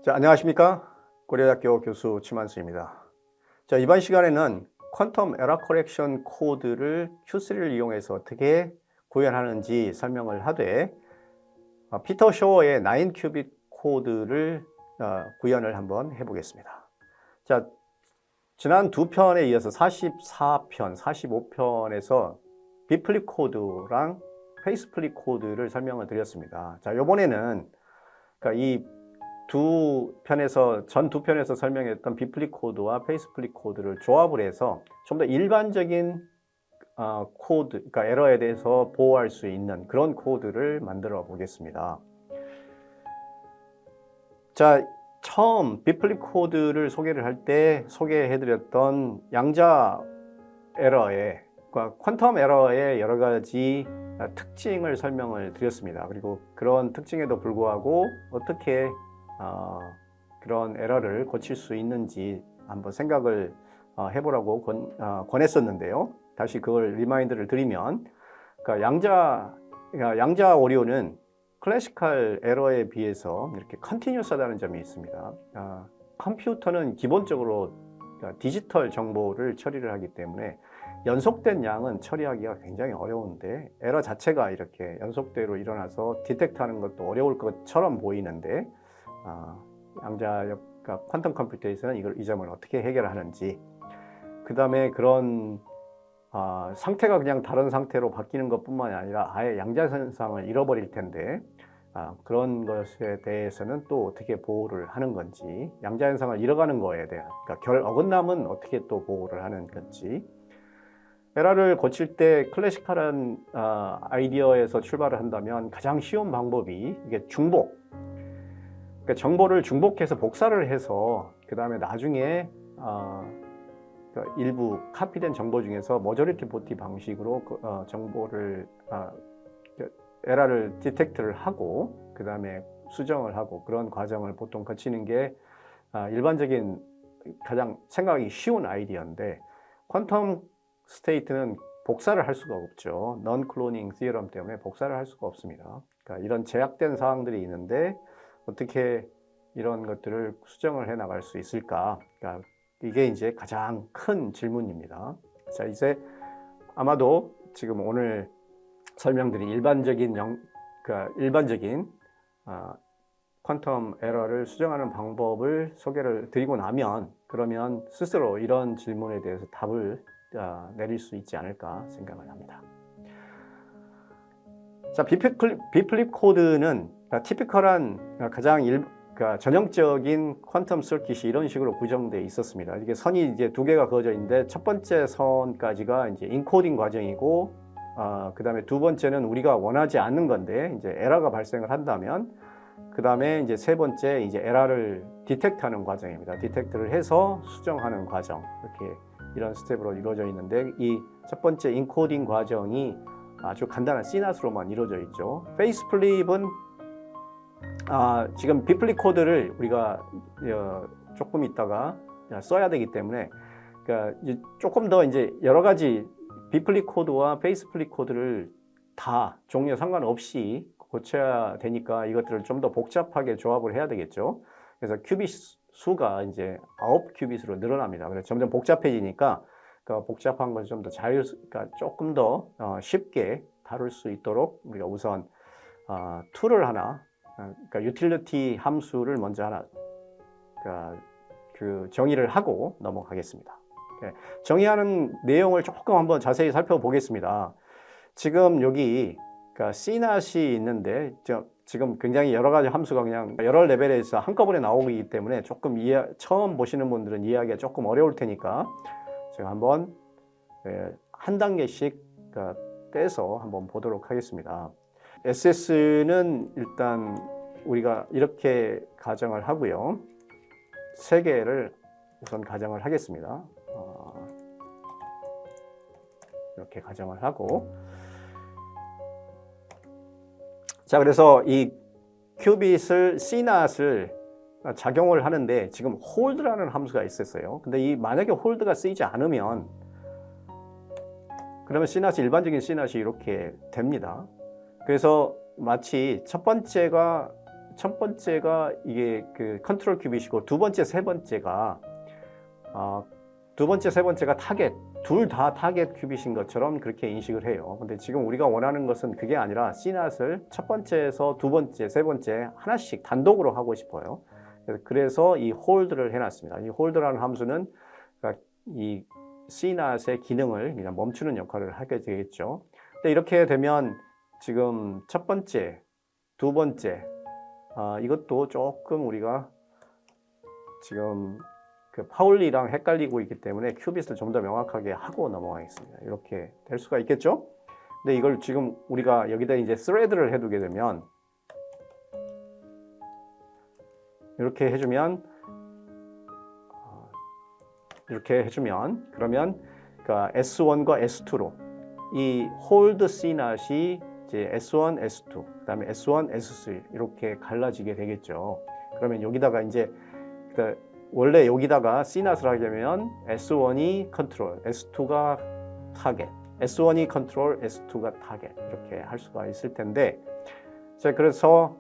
자, 안녕하십니까? 고려대학교 교수 추만수입니다. 자, 이번 시간에는 퀀텀 에러 커렉션 코드를 Q3를 이용해서 어떻게 구현하는지 설명을 하되, 피터 쇼어의 9큐빗 코드를 구현을 한번 해보겠습니다. 자, 지난 두 편에 이어서 44편, 45편에서 비플립 코드랑 페이스 플립 코드를 설명을 드렸습니다. 자, 이번에는 이 전 두 편에서 설명했던 비플립 코드와 페이스 플립 코드를 조합을 해서 좀 더 일반적인 코드, 그러니까 에러에 대해서 보호할 수 있는 그런 코드를 만들어 보겠습니다. 자, 처음 비플립 코드를 소개를 할 때 소개해드렸던 양자 에러의, 퀀텀 에러의 여러 가지 특징을 설명을 드렸습니다. 그리고 그런 특징에도 불구하고 어떻게 그런 에러를 고칠 수 있는지 한번 생각을 해보라고 권했었는데요. 다시 그걸 리마인드를 드리면, 양자 오류는 클래시컬 에러에 비해서 이렇게 컨티뉴스하다는 점이 있습니다. 컴퓨터는 기본적으로 디지털 정보를 처리를 하기 때문에 연속된 양은 처리하기가 굉장히 어려운데, 에러 자체가 이렇게 연속대로 일어나서 디텍트하는 것도 어려울 것처럼 보이는데, 퀀텀 컴퓨터에서는 이 점을 어떻게 해결하는지, 그 다음에 그런 상태가 그냥 다른 상태로 바뀌는 것뿐만이 아니라 아예 양자 현상을 잃어버릴 텐데, 그런 것에 대해서는 또 어떻게 보호를 하는 건지, 양자 현상을 잃어가는 거에 대한, 결 어긋남은 어떻게 또 보호를 하는 건지, 에러를 고칠 때 클래시컬한 아이디어에서 출발을 한다면 가장 쉬운 방법이 이게 중복, 정보를 중복해서 복사를 해서 그 다음에 나중에 일부 카피된 정보 중에서 머저리티 보티 방식으로 정보를 에러를 디텍트를 하고 그 다음에 수정을 하고, 그런 과정을 보통 거치는 게 일반적인 가장 생각하기 쉬운 아이디어인데, 퀀텀 스테이트는 복사를 할 수가 없죠. 넌 클로닝 시어럼 때문에 복사를 할 수가 없습니다. 이런 제약된 사항들이 있는데 어떻게 이런 것들을 수정을 해 나갈 수 있을까? 이게 이제 가장 큰 질문입니다. 자, 이제 아마도 지금 오늘 설명드린 일반적인 퀀텀 에러를 수정하는 방법을 소개를 드리고 나면, 그러면 스스로 이런 질문에 대해서 답을 내릴 수 있지 않을까 생각을 합니다. 자, 비플립 코드는 티피컬한 전형적인 퀀텀 서킷이 이런 식으로 구성되어 있었습니다. 이게 선이 이제 두 개가 그어져 있는데, 첫 번째 선까지가 이제 인코딩 과정이고, 그 다음에 두 번째는 우리가 원하지 않는 건데, 이제 에러가 발생을 한다면, 그 다음에 이제 세 번째 이제 에러를 디텍트하는 과정입니다. 디텍트를 해서 수정하는 과정, 이런 스텝으로 이루어져 있는데, 이 첫 번째 인코딩 과정이 아주 간단한 CNAS로만 이루어져 있죠. 페이스 플립은 지금 비플립 코드를 우리가 조금 있다가 써야 되기 때문에, 조금 더 이제 여러 가지 비플립 코드와 페이스 플립 코드를 다 종류 상관없이 고쳐야 되니까 이것들을 좀 더 복잡하게 조합을 해야 되겠죠. 그래서 큐빗 수가 이제 9큐빗으로 늘어납니다. 그래서 점점 복잡해지니까 그 복잡한 것을 좀 더 조금 더 쉽게 다룰 수 있도록 우리가 우선 툴을 하나, 유틸리티 함수를 먼저 하나 정의를 하고 넘어가겠습니다. 정의하는 내용을 조금 한번 자세히 살펴보겠습니다. 지금 여기 CNAT이 있는데, 지금 굉장히 여러 가지 함수가 그냥 여러 레벨에서 한꺼번에 나오기 때문에 조금 처음 보시는 분들은 이해하기가 조금 어려울 테니까 제가 한번 한 단계씩 떼서 한번 보도록 하겠습니다. SS는 일단 우리가 이렇게 가정을 하고요. 세 개를 우선 가정을 하겠습니다. 이렇게 가정을 하고, 자, 그래서 이 큐빗을 CNAT을 작용을 하는데, 지금 홀드라는 함수가 있었어요. 근데 만약에 홀드가 쓰이지 않으면, 그러면 CNAT이 일반적인 CNAT이 이렇게 됩니다. 그래서 마치 첫 번째가 첫 번째가 이게 그 컨트롤 큐빗이고 두 번째, 세 번째가 타겟, 둘 다 타겟 큐빗인 것처럼 그렇게 인식을 해요. 근데 지금 우리가 원하는 것은 그게 아니라 CNAT을 첫 번째에서 두 번째, 세 번째 하나씩 단독으로 하고 싶어요. 그래서 이 홀드를 해놨습니다. 이 홀드라는 함수는 그러니까 이 CNAT의 기능을 그냥 멈추는 역할을 하게 되겠죠. 근데 이렇게 되면 지금 첫 번째, 두 번째, 이것도 조금 우리가 지금 그 파울리랑 헷갈리고 있기 때문에 큐빗을 좀 더 명확하게 하고 넘어가겠습니다. 이렇게 될 수가 있겠죠? 근데 이걸 지금 우리가 여기다 이제 스레드를 해두게 되면 이렇게 해주면 그러면 그러니까 S1과 S2로 이 홀드 CNAT이 이제 S1, S2, 그다음에 S1, S3 이렇게 갈라지게 되겠죠. 그러면 여기다가 이제 그러니까 원래 여기다가 CNAT을 하게 되면 S1이 컨트롤, S2가 타겟, S1이 컨트롤, S2가 타겟 이렇게 할 수가 있을 텐데, 자 그래서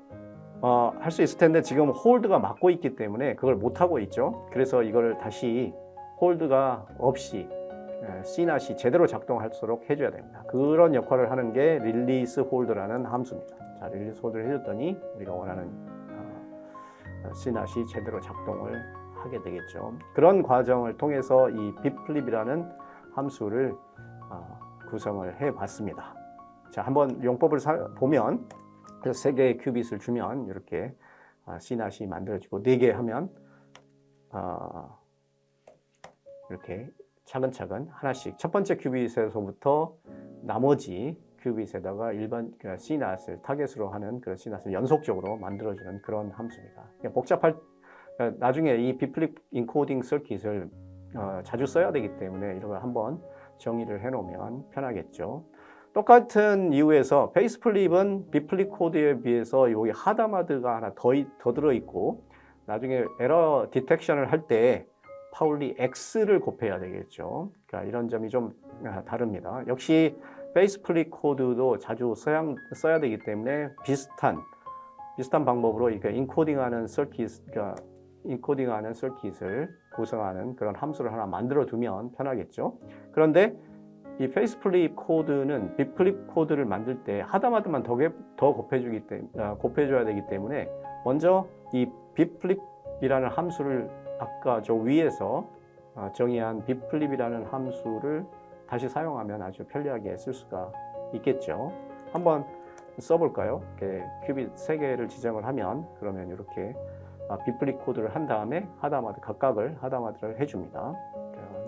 할 수 있을 텐데 지금 홀드가 막고 있기 때문에 그걸 못 하고 있죠. 그래서 이걸 다시 홀드가 없이 CNAT이 제대로 작동할수록 해줘야 됩니다. 그런 역할을 하는 게 릴리스 홀드라는 함수입니다. 자, 릴리스 홀드를 해줬더니 우리가 원하는 CNAT이 제대로 작동을 하게 되겠죠. 그런 과정을 통해서 이 bflip이라는 함수를 구성을 해봤습니다. 자, 한번 용법을 보면 그래서 3개의 큐빗을 주면 이렇게 CNAT이 만들어지고 4개 하면 이렇게 차근차근 하나씩 첫 번째 큐빗에서부터 나머지 큐빗에다가 일반 CNAT을 타겟으로 하는 그런 CNAT을 연속적으로 만들어주는 그런 함수입니다. 복잡할 나중에 이 bflip 인코딩 서킷을 자주 써야 되기 때문에 이런 걸 한번 정의를 해놓으면 편하겠죠. 똑같은 이유에서 페이스플립은 bflip 코드에 비해서 여기 하다마드가 하나 더 들어있고 나중에 에러 디텍션을 할 때 파울리 X를 곱해야 되겠죠. 그러니까 이런 점이 좀 다릅니다. 역시 페이스플립 코드도 자주 써야 되기 때문에 비슷한 방법으로 이렇게 인코딩하는 서킷을 구성하는 그런 함수를 하나 만들어 두면 편하겠죠. 그런데 이 페이스플립 코드는 bflip 코드를 만들 때 하다마드만 더 곱해줘야 되기 때문에 먼저 이 bflip이라는 함수를 아까 저 위에서 정의한 bflip이라는 함수를 다시 사용하면 아주 편리하게 쓸 수가 있겠죠. 한번 써볼까요? 이렇게 큐빗 3개를 지정을 하면 그러면 이렇게 bflip 코드를 한 다음에 하다마드를 해줍니다.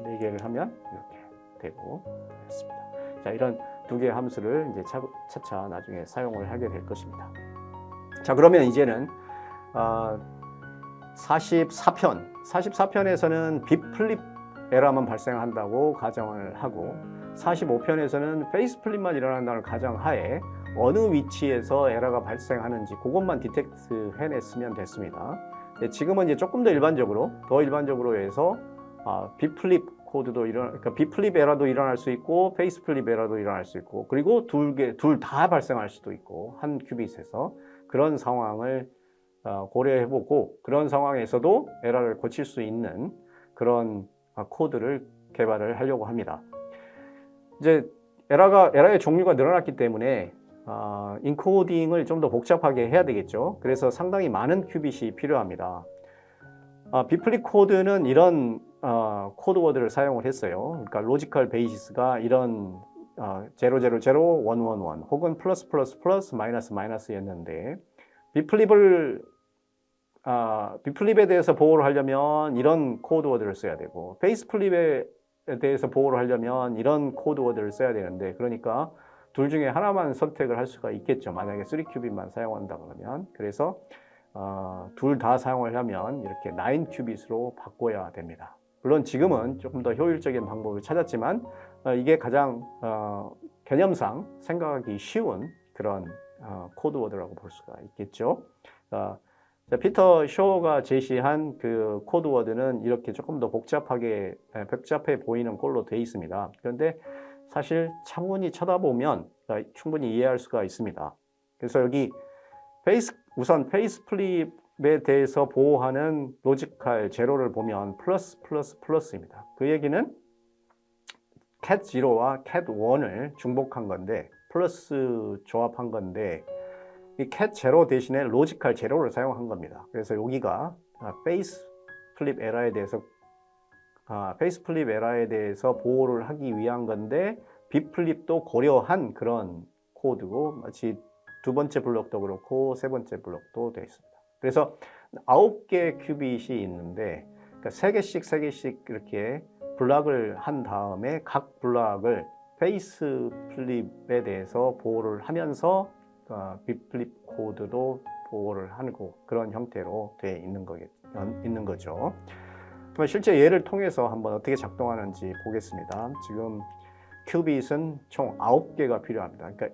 4개를 하면 이렇게 되고 있습니다. 자, 이런 2개의 함수를 이제 차차 나중에 사용을 하게 될 것입니다. 자, 그러면 이제는 44편에서는 bflip 에러만 발생한다고 가정을 하고 45편에서는 페이스플립만 일어난다는 가정하에 어느 위치에서 에러가 발생하는지 그것만 디텍트 해냈으면 됐습니다. 지금은 이제 조금 더 일반적으로 해서 bflip 코드도 그러니까 bflip 에러도 일어날 수 있고 페이스플립 에러도 일어날 수 있고 그리고 둘 다 발생할 수도 있고 한 큐빗에서 그런 상황을 고려해보고 그런 상황에서도 에러를 고칠 수 있는 그런 코드를 개발을 하려고 합니다. 이제 에러의 종류가 늘어났기 때문에 인코딩을 좀 더 복잡하게 해야 되겠죠. 그래서 상당히 많은 큐빗이 필요합니다. bflip 코드는 이런 코드워드를 사용을 했어요. 그러니까 로지컬 베이시스가 이런 000, 111 혹은 플러스 마이너스였는데 bflip에 대해서 보호를 하려면 이런 코드워드를 써야 되고 페이스플립에 대해서 보호를 하려면 이런 코드워드를 써야 되는데 그러니까 둘 중에 하나만 선택을 할 수가 있겠죠. 만약에 3큐빗만 사용한다 그러면 그래서 둘 다 사용을 하면 이렇게 9큐빗으로 바꿔야 됩니다. 물론 지금은 조금 더 효율적인 방법을 찾았지만 이게 가장 개념상 생각하기 쉬운 그런 코드워드라고 볼 수가 있겠죠. 피터 쇼가 제시한 그 코드워드는 이렇게 조금 더 복잡해 보이는 꼴로 되어 있습니다. 그런데 사실 차분히 쳐다보면 충분히 이해할 수가 있습니다. 그래서 여기 우선 페이스 플립에 대해서 보호하는 로지컬 제로를 보면 플러스입니다. 그 얘기는 cat 0와 cat 1을 중복한 건데 플러스 조합한 건데 이 cat 0 대신에 로지컬 제로를 사용한 겁니다. 그래서 여기가 페이스 플립 에러에 대해서 보호를 하기 위한 건데 빗플립도 고려한 그런 코드고 마치 두 번째 블록도 그렇고 세 번째 블록도 되어 있습니다. 그래서 9개의 큐빗이 있는데 그러니까 3개씩 이렇게 블락을 한 다음에 각 블락을 페이스 플립에 대해서 보호를 하면서 빗플립 코드도 보호를 하고 그런 형태로 되어 있는 거죠. 그럼 실제 예를 통해서 한번 어떻게 작동하는지 보겠습니다. 지금 큐빗은 총 9개가 필요합니다. 그러니까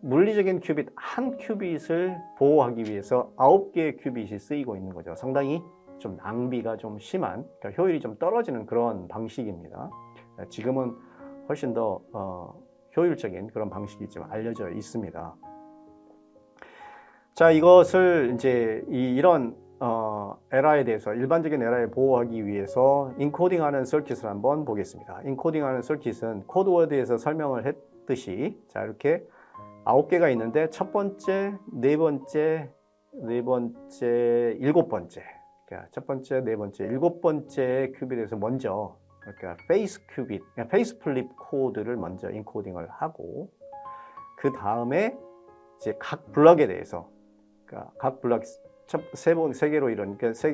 물리적인 큐빗 한 큐빗을 보호하기 위해서 9개의 큐빗이 쓰이고 있는 거죠. 상당히 좀 낭비가 좀 심한, 그러니까 효율이 좀 떨어지는 그런 방식입니다. 지금은 훨씬 더 효율적인 그런 방식이 좀 알려져 있습니다. 자, 이것을 이제 이런 에러에 대해서 일반적인 에러에 보호하기 위해서 인코딩하는 서킷을 한번 보겠습니다. 인코딩하는 서킷은 코드워드에서 설명을 했듯이 자 이렇게 9개가 있는데 첫 번째, 네 번째, 일곱 번째. 그러니까 첫 번째, 네 번째, 일곱 번째 큐빗에서 먼저 그러니까 페이스 플립 코드를 먼저 인코딩을 하고 그 다음에 이제 각 블럭에 대해서 그러니까 각 블럭 세 개로 이런 그러니까 세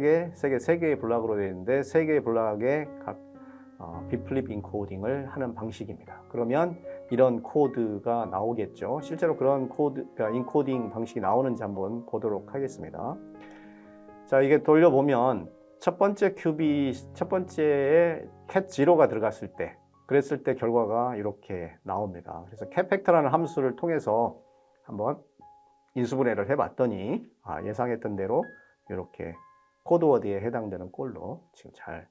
개의 블럭으로 되어 있는데 세 개의 블럭에 각 빗플립 인코딩을 하는 방식입니다. 그러면 이런 코드가 나오겠죠. 실제로 그런 그러니까 인코딩 방식이 나오는지 한번 보도록 하겠습니다. 자, 이게 돌려보면 첫 번째에 cat 0가 들어갔을 때 그랬을 때 결과가 이렇게 나옵니다. 그래서 catFactor라는 함수를 통해서 한번 인수분해를 해봤더니 예상했던 대로 이렇게 코드워드에 해당되는 꼴로 지금 잘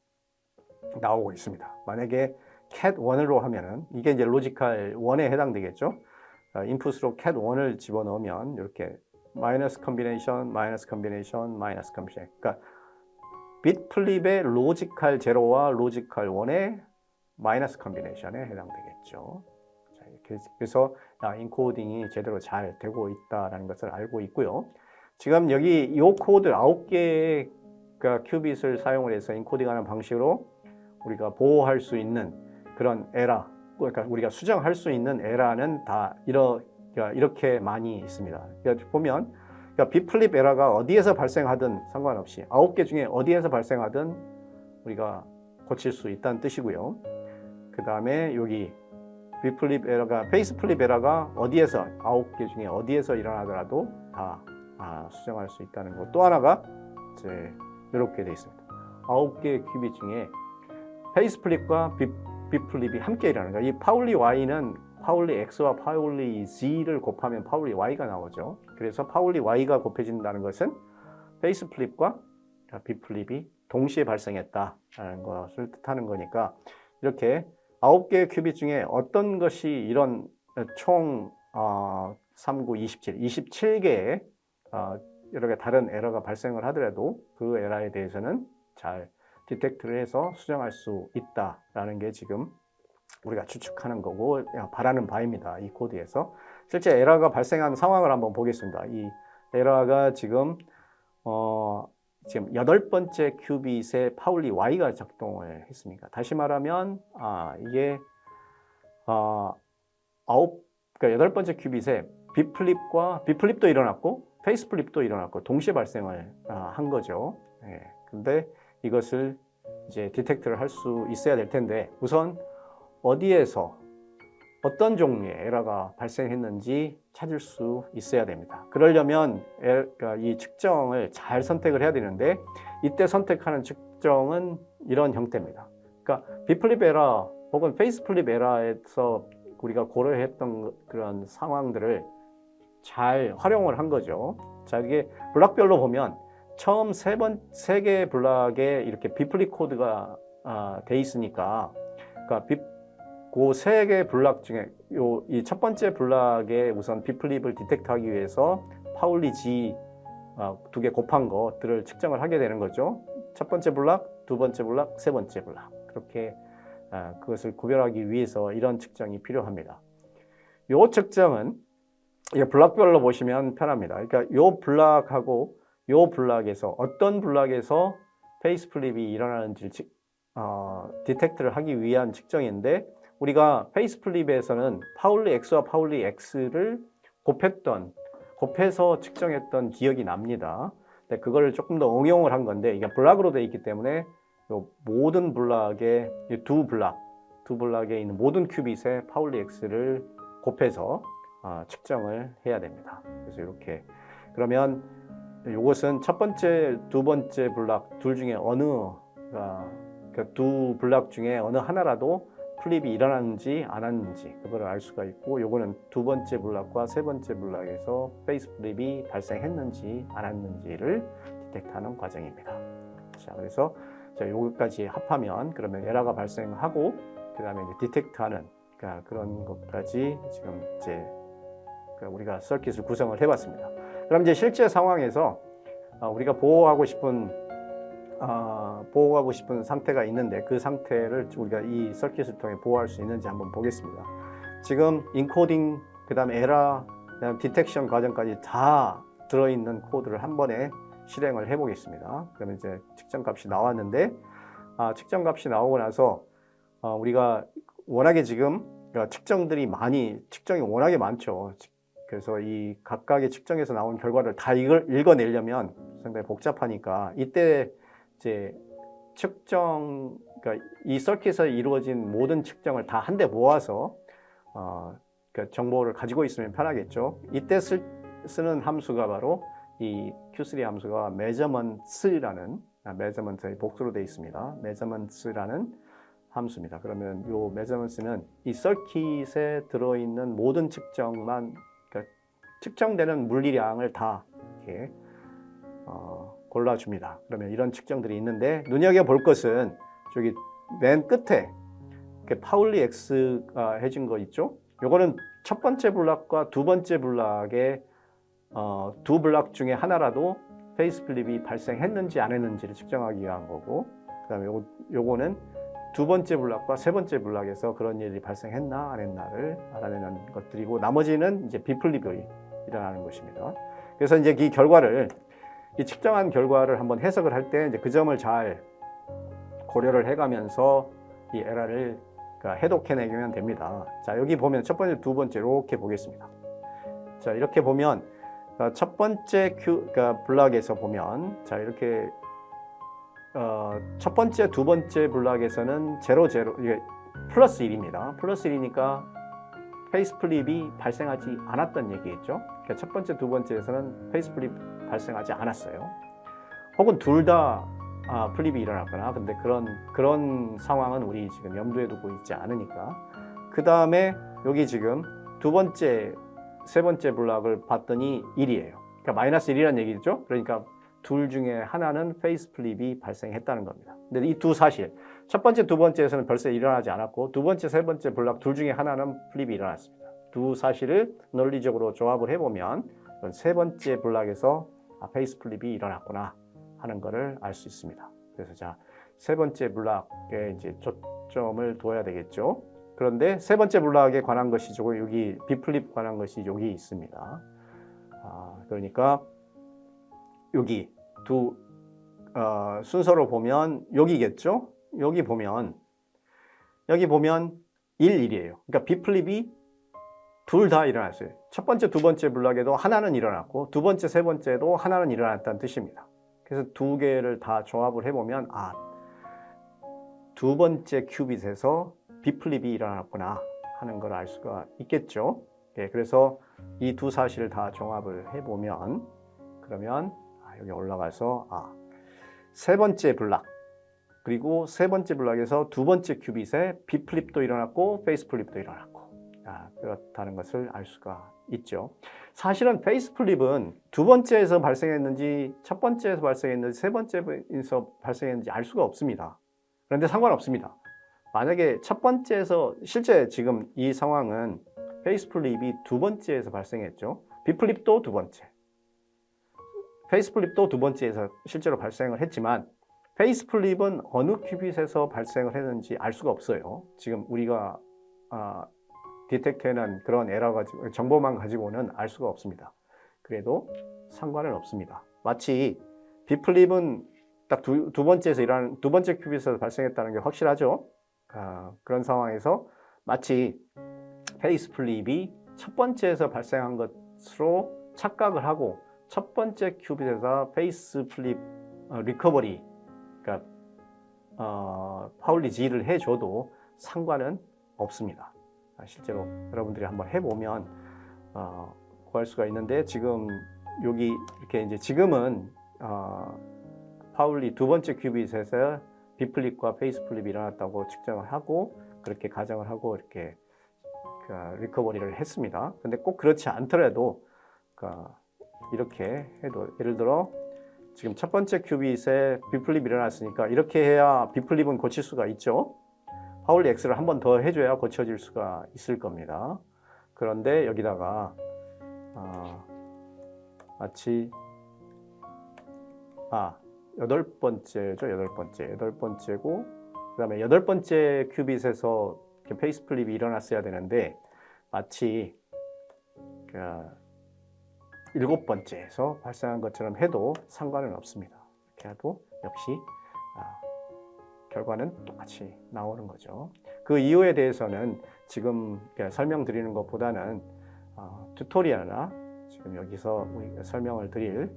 나오고 있습니다. 만약에 cat 1으로 하면은 이게 이제 로지컬 1에 해당되겠죠. 인풋으로 cat 1을 집어넣으면 이렇게 마이너스 컨비네이션, 그러니까 빗플립의 로지컬 0와 로지컬 1의 마이너스 컨비네이션에 해당되겠죠. 자, 그래서 인코딩이 제대로 잘 되고 있다는 것을 알고 있고요. 지금 여기 이 코드 9개의 큐빗을 사용을 해서 인코딩하는 방식으로 우리가 보호할 수 있는 그런 에러, 그러니까 우리가 수정할 수 있는 에러는 다 이렇게 많이 있습니다. 그러니까 보면 빗플립 에러가 어디에서 발생하든 상관없이 9개 중에 어디에서 발생하든 우리가 고칠 수 있다는 뜻이고요. 그 다음에 여기 빗플립 에러가 페이스 플립 에러가 어디에서 9개 중에 어디에서 일어나더라도 다 수정할 수 있다는 것. 또 하나가 이제 이렇게 되어 있습니다. 9개의 큐빗 중에 페이스 플립과 빗플립이 함께 일어나는 거예요. 이 파울리 Y는 파울리 X와 파울리 Z를 곱하면 파울리 Y가 나오죠. 그래서 파울리 Y가 곱해진다는 것은 페이스 플립과 빗플립이 동시에 발생했다는 것을 뜻하는 거니까 이렇게 9개의 큐빗 중에 어떤 것이 이런 총 39, 27개의 여러 개 다른 에러가 발생을 하더라도 그 에러에 대해서는 잘 디텍트를 해서 수정할 수 있다라는 게 지금 우리가 추측하는 거고 바라는 바입니다. 이 코드에서 실제 에러가 발생한 상황을 한번 보겠습니다. 이 에러가 지금 8번째 큐빗에 파울리 Y가 작동을 했습니다. 다시 말하면 이게 그러니까 8번째 큐빗에 빗플립도 일어났고 페이스 플립도 일어났고 동시에 발생을 한 거죠. 근데 이것을 이제 디텍트를 할 수 있어야 될 텐데 우선 어디에서 어떤 종류의 에러가 발생했는지 찾을 수 있어야 됩니다. 그러려면 이 측정을 잘 선택을 해야 되는데 이때 선택하는 측정은 이런 형태입니다. 그러니까 빗플립 에러 혹은 페이스 플립 에러에서 우리가 고려했던 그런 상황들을 잘 활용을 한 거죠. 자, 이게 블락별로 보면 처음 세 개의 블락에 이렇게 빗플립 코드가 돼 있으니까 그러니까 그 세 개의 블락 중에 이 첫 번째 블락에 우선 빗플립을 디텍트하기 위해서 파울리 G 두 개 곱한 것들을 측정을 하게 되는 거죠. 첫 번째 블락, 두 번째 블락, 세 번째 블락. 그렇게 그것을 구별하기 위해서 이런 측정이 필요합니다. 이 측정은 블락별로 보시면 편합니다. 그러니까 이 블락하고 이 블락에서 어떤 블락에서 페이스 플립이 일어나는지 디텍트를 하기 위한 측정인데, 우리가 페이스 플립에서는 파울리 X와 파울리 X를 곱해서 측정했던 기억이 납니다. 근데 그걸 조금 더 응용을 한 건데, 이게 블락으로 되어 있기 때문에 모든 블락에 두 블락에 있는 모든 큐빗의 파울리 X를 곱해서 측정을 해야 됩니다. 그래서 이렇게, 그러면 이것은 첫 번째, 두 번째 블락 둘 중에 그러니까 두 블락 중에 어느 하나라도 플립이 일어났는지 안 왔는지 그걸 알 수가 있고, 요거는 두 번째 블락과 세 번째 블락에서 페이스 플립이 발생했는지 안 했는지를 디텍트하는 과정입니다. 자, 그래서 요거까지 합하면 그러면 에러가 발생하고, 그 다음에 디텍트하는 그런 것까지 지금 이제 우리가 서킷을 구성을 해봤습니다. 그럼 이제 실제 상황에서 우리가 보호하고 싶은 상태가 있는데, 그 상태를 우리가 이 서킷을 통해 보호할 수 있는지 한번 보겠습니다. 지금 인코딩, 그 다음에 에러, 그 다음에 디텍션 과정까지 다 들어있는 코드를 한 번에 실행을 해 보겠습니다. 그러면 이제 측정값이 나왔는데, 측정값이 나오고 나서 우리가 워낙에 지금 측정이 워낙에 많죠. 그래서 이 각각의 측정에서 나온 결과를 다 읽어내려면 상당히 복잡하니까, 이때 이제 그러니까 이 서킷에서 이루어진 모든 측정을 다 한데 모아서 그러니까 정보를 가지고 있으면 편하겠죠. 이때 쓰는 함수가 바로 이 Q3 함수가 measurements라는, measurement의 복수로 되어 있습니다. measurements라는 함수입니다. 그러면 이 measurements는 이 서킷에 들어있는 모든 측정만, 그러니까 측정되는 물리량을 다 이렇게 골라줍니다. 그러면 이런 측정들이 있는데, 눈여겨볼 것은 저기 맨 끝에 파울리 X가 해준 거 있죠? 요거는 첫 번째 블락과 두 번째 블락의 두 블락 중에 하나라도 페이스 플립이 발생했는지 안 했는지를 측정하기 위한 거고, 그 다음에 요거는 두 번째 블락과 세 번째 블락에서 그런 일이 발생했나 안 했나를 알아내는 것들이고, 나머지는 이제 비플립이 일어나는 것입니다. 그래서 이제 이 측정한 결과를 한번 해석을 할 때 이제 그 점을 잘 고려를 해가면서 이 에러를 해독해내면 됩니다. 자, 여기 보면 첫 번째, 두 번째 이렇게 보겠습니다. 자, 이렇게 보면 첫 번째 블락에서 보면, 자, 이렇게 첫 번째, 두 번째 블락에서는 0, 0, 이게 플러스 1입니다. 플러스 1이니까 페이스 플립이 발생하지 않았던 얘기겠죠. 그러니까 첫 번째, 두 번째에서는 페이스 플립 발생하지 않았어요. 혹은 둘 다 플립이 일어났거나, 근데 그런 상황은 우리 지금 염두에 두고 있지 않으니까. 그 다음에 여기 지금 두 번째, 세 번째 블락을 봤더니 1이에요. 그러니까 마이너스 1이라는 얘기죠. 그러니까 둘 중에 하나는 페이스 플립이 발생했다는 겁니다. 근데 이 두 사실, 첫 번째, 두 번째에서는 벌써 일어나지 않았고, 두 번째, 세 번째 블락 둘 중에 하나는 플립이 일어났습니다. 두 사실을 논리적으로 조합을 해보면 세 번째 블락에서 페이스 플립이 일어났구나 하는 것을 알 수 있습니다. 그래서 자, 세 번째 블락에 이제 초점을 둬야 되겠죠. 그런데 세 번째 블락에 관한 것이 여기 비플립 관한 것이 여기 있습니다. 그러니까 여기 순서로 보면 여기겠죠. 여기 보면 1, 1이에요. 그러니까 비플립이 둘 다 일어났어요. 첫 번째, 두 번째 블락에도 하나는 일어났고, 두 번째, 세 번째도 하나는 일어났다는 뜻입니다. 그래서 두 개를 다 조합을 해보면 두 번째 큐빗에서 비플립이 일어났구나 하는 걸 알 수가 있겠죠. 그래서 이 두 사실을 다 종합을 해보면, 그러면 여기 올라가서 세 번째 블락, 그리고 세 번째 블락에서 두 번째 큐빗에 비플립도 일어났고 페이스 플립도 일어났고, 그렇다는 것을 알 수가 있죠. 사실은 페이스 플립은 두 번째에서 발생했는지, 첫 번째에서 발생했는지, 세 번째에서 발생했는지 알 수가 없습니다. 그런데 상관없습니다. 만약에 첫 번째에서, 실제 지금 이 상황은 페이스 플립이 두 번째에서 발생했죠. 비플립도 두 번째. 페이스 플립도 두 번째에서 실제로 발생을 했지만 페이스 플립은 어느 큐빗에서 발생을 했는지 알 수가 없어요. 지금 우리가 디텍트해낸 그런 에러 가지고 정보만 가지고는 알 수가 없습니다. 그래도 상관은 없습니다. 마치 B 플립은 딱 두 번째에서 일어나는 두 번째 큐빗에서 발생했다는 게 확실하죠. 그런 상황에서 마치 페이스 플립이 첫 번째에서 발생한 것으로 착각을 하고 첫 번째 큐빗에서 페이스 플립 리커버리, 그러니까 파울리 G를 해줘도 상관은 없습니다. 실제로 여러분들이 한번 해보면 구할 수가 있는데, 지금 여기 이렇게 이제 지금은 파울리 두 번째 큐빗에서 B 플립과 페이스 플립이 일어났다고 측정을 하고 그렇게 가정을 하고 이렇게 리커버리를 했습니다. 근데 꼭 그렇지 않더라도 이렇게 해도, 예를 들어 지금 첫 번째 큐빗에 B 플립이 일어났으니까 이렇게 해야 B 플립은 고칠 수가 있죠. 파울리 X를 한 번 더 해줘야 고쳐질 수가 있을 겁니다. 그런데 여기다가 마치 여덟 번째고 그 다음에 여덟 번째 큐빗에서 페이스 플립이 일어났어야 되는데 마치 일곱 번째에서 발생한 것처럼 해도 상관은 없습니다. 이렇게 해도 역시 결과는 똑같이 나오는 거죠. 그 이유에 대해서는 지금 설명드리는 것보다는 튜토리얼이나 지금 여기서 우리가 설명을 드릴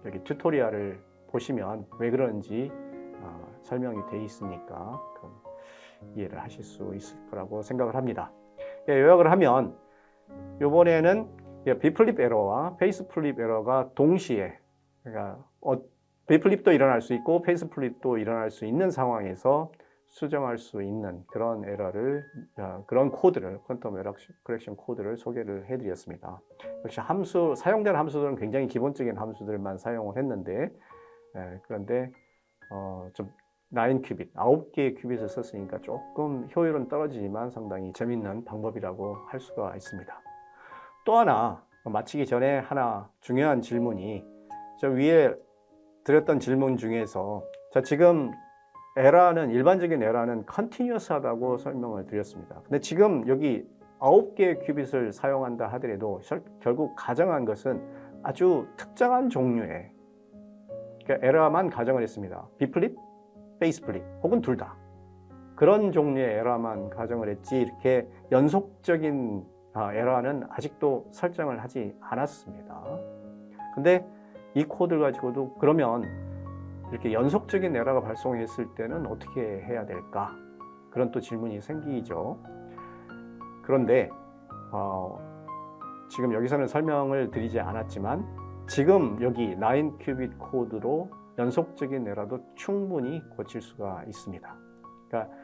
여기 튜토리얼을 보시면 왜 그런지 설명이 돼 있으니까 이해를 하실 수 있을 거라고 생각을 합니다. 요약을 하면 이번에는 B 플립 에러와 페이스 플립 에러가 동시에, 그러니까 B 플립도 일어날 수 있고 페이스 플립도 일어날 수 있는 상황에서 수정할 수 있는 그런 에러를, 그런 코드를, 퀀텀 에러 커렉션 코드를 소개를 해드렸습니다. 역시 사용된 함수들은 굉장히 기본적인 함수들만 사용을 했는데, 그런데 좀 9큐빗, 9개의 큐빗을 썼으니까 조금 효율은 떨어지지만 상당히 재밌는 방법이라고 할 수가 있습니다. 또 하나 마치기 전에 하나 중요한 질문이, 저 위에 드렸던 질문 중에서 지금 에러는, 일반적인 에러는 컨티뉴어스하다고 설명을 드렸습니다. 근데 지금 여기 9개의 큐빗을 사용한다 하더라도 결국 가정한 것은 아주 특정한 종류의 에러만 가정을 했습니다. B 플립, 페이스 플립 혹은 둘 다 그런 종류의 에러만 가정을 했지, 이렇게 연속적인 에러는 아직도 설정을 하지 않았습니다. 근데 이 코드를 가지고도 그러면 이렇게 연속적인 에러가 발생했을 때는 어떻게 해야 될까? 그런 또 질문이 생기죠. 그런데 지금 여기서는 설명을 드리지 않았지만 지금 여기 9큐빗 코드로 연속적인 에러도 충분히 고칠 수가 있습니다. 그러니까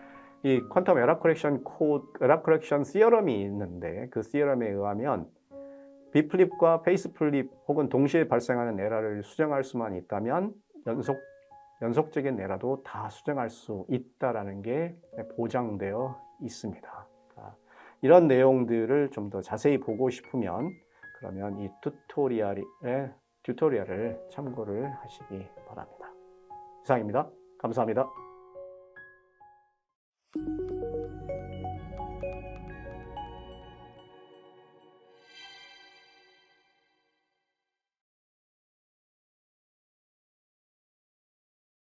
이 퀀텀 에러 커렉션 시어럼이 있는데, 그 시어럼에 의하면 B 플립과 페이스 플립 혹은 동시에 발생하는 에러를 수정할 수만 있다면 연속적인 에러도 다 수정할 수 있다라는 게 보장되어 있습니다. 이런 내용들을 좀 더 자세히 보고 싶으면 그러면 이 튜토리얼을 참고를 하시기 바랍니다. 이상입니다. 감사합니다.